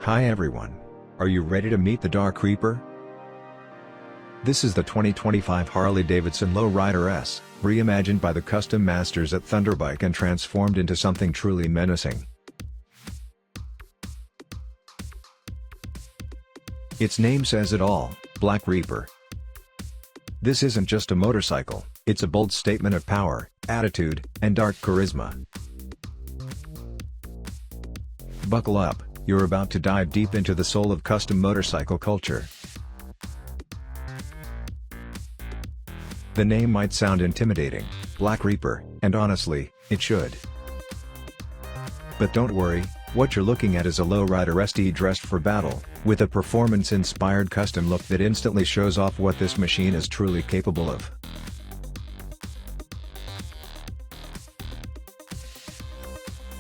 Hi everyone. Are you ready to meet the Dark Reaper? This is the 2025 Harley-Davidson Lowrider S, reimagined by the custom masters at Thunderbike and transformed into something truly menacing. Its name says it all, Black Reaper. This isn't just a motorcycle, it's a bold statement of power, attitude, and dark charisma. Buckle up, you're about to dive deep into the soul of custom motorcycle culture. The name might sound intimidating, Black Reaper, and honestly, it should. But don't worry, what you're looking at is a lowrider ST dressed for battle, with a performance-inspired custom look that instantly shows off what this machine is truly capable of.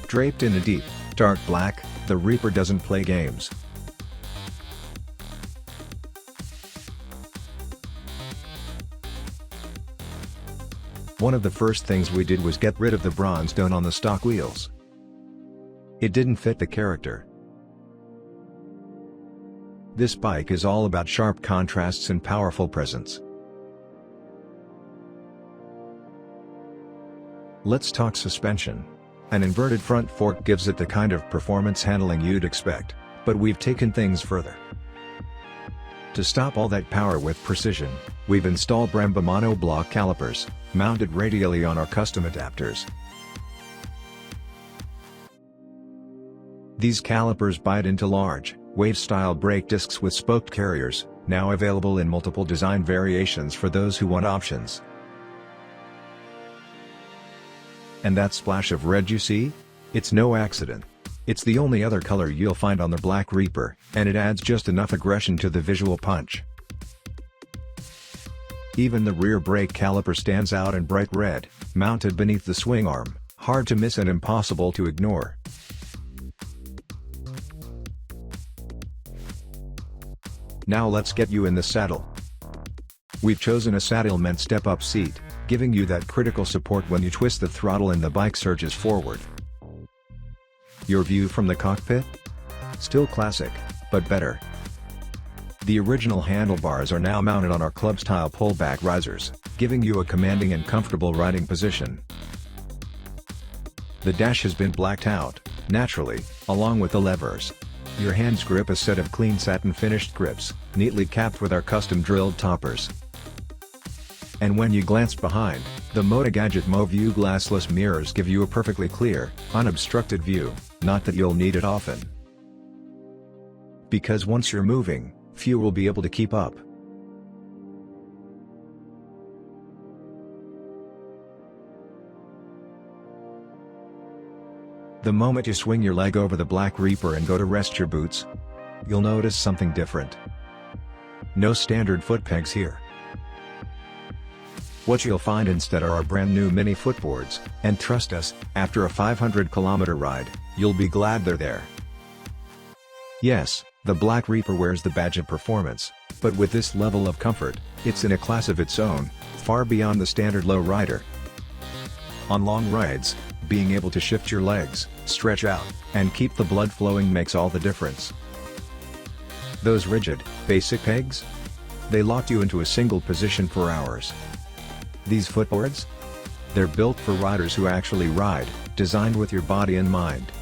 Draped in a deep, dark black, the Reaper doesn't play games. One of the first things we did was get rid of the bronze tone on the stock wheels. It didn't fit the character. This bike is all about sharp contrasts and powerful presence. Let's talk suspension. An inverted front fork gives it the kind of performance handling you'd expect, but we've taken things further. To stop all that power with precision, we've installed Brembo monoblock calipers, mounted radially on our custom adapters. These calipers bite into large, wave-style brake discs with spoked carriers, now available in multiple design variations for those who want options. And that splash of red you see? It's no accident. It's the only other color you'll find on the Black Reaper, and it adds just enough aggression to the visual punch. Even the rear brake caliper stands out in bright red, mounted beneath the swing arm, hard to miss and impossible to ignore. Now let's get you in the saddle. We've chosen a Saddlemen step-up seat, giving you that critical support when you twist the throttle and the bike surges forward. Your view from the cockpit? Still classic, but better. The original handlebars are now mounted on our Clubstyle pullback risers, giving you a commanding and comfortable riding position. The dash has been blacked out, naturally, along with the levers. Your hands grip a set of clean satin finished grips, neatly capped with our custom drilled toppers. And when you glance behind, the Motogadget mo.view glassless mirrors give you a perfectly clear, unobstructed view, not that you'll need it often. Because once you're moving, few will be able to keep up. The moment you swing your leg over the Black Reaper and go to rest your boots, you'll notice something different. No standard foot pegs here. What you'll find instead are our brand new mini footboards, and trust us, after a 500-kilometer ride, you'll be glad they're there. Yes, the Black Reaper wears the badge of performance, but with this level of comfort, it's in a class of its own, far beyond the standard lowrider. On long rides, being able to shift your legs, stretch out, and keep the blood flowing makes all the difference. Those rigid, basic pegs? They locked you into a single position for hours. These footboards? They're built for riders who actually ride, designed with your body in mind.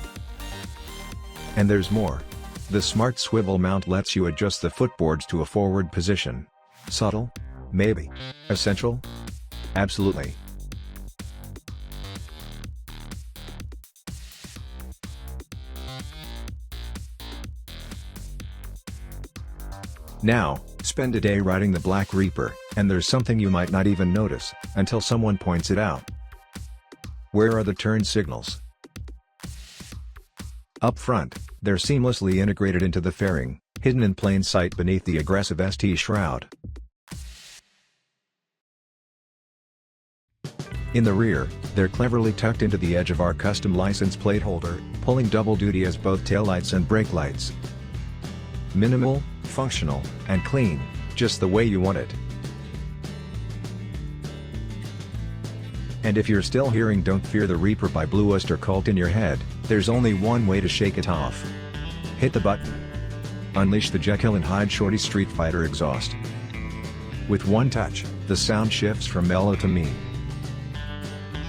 And there's more. The smart swivel mount lets you adjust the footboards to a forward position. Subtle? Maybe. Essential? Absolutely. Now, spend a day riding the Black Reaper, and there's something you might not even notice, until someone points it out. Where are the turn signals? Up front, they're seamlessly integrated into the fairing, hidden in plain sight beneath the aggressive ST shroud. In the rear, they're cleverly tucked into the edge of our custom license plate holder, pulling double duty as both taillights and brake lights. Minimal, functional, and clean, just the way you want it. And if you're still hearing "Don't Fear the Reaper" by Blue Oyster Cult in your head, there's only one way to shake it off. Hit the button. Unleash the Jekyll and Hyde Shorty Street Fighter exhaust. With one touch, the sound shifts from mellow to mean.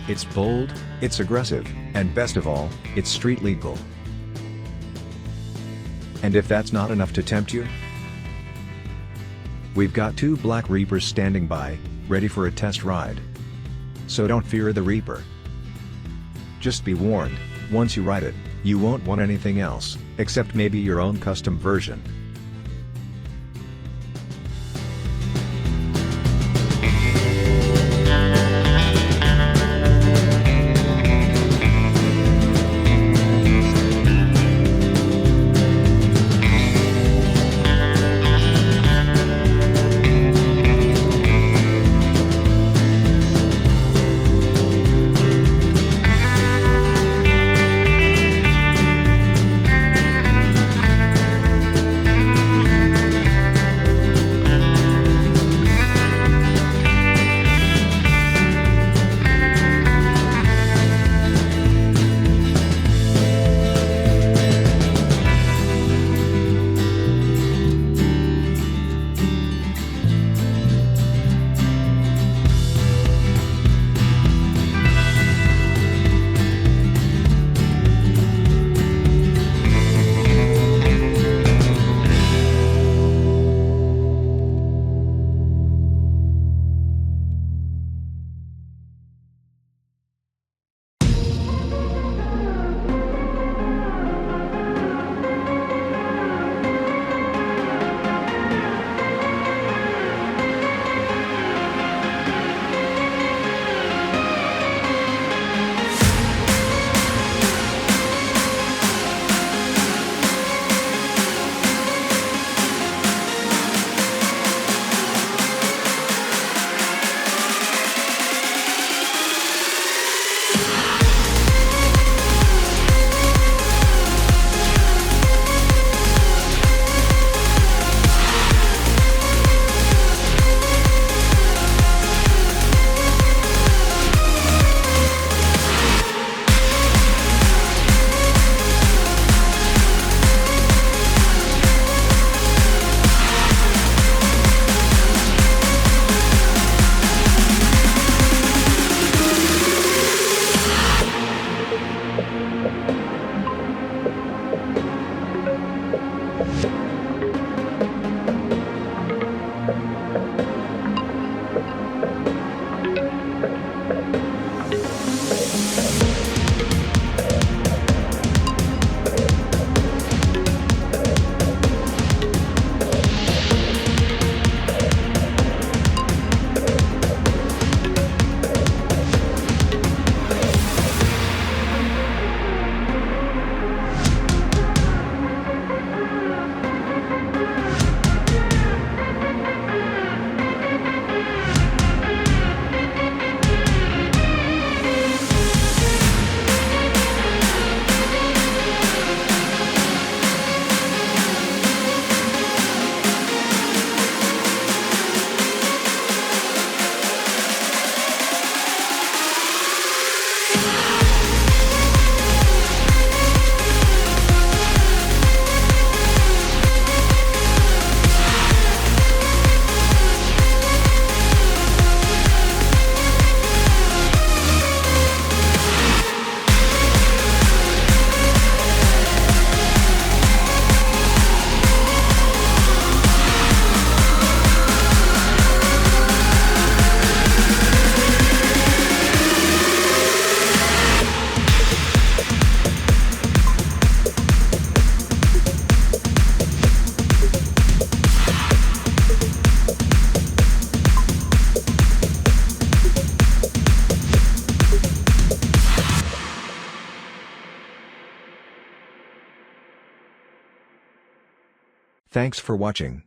It's bold, it's aggressive, and best of all, it's street legal. And if that's not enough to tempt you, we've got two black Reapers standing by, ready for a test ride. So don't fear the Reaper. Just be warned, once you ride it, you won't want anything else, except maybe your own custom version. Thanks for watching.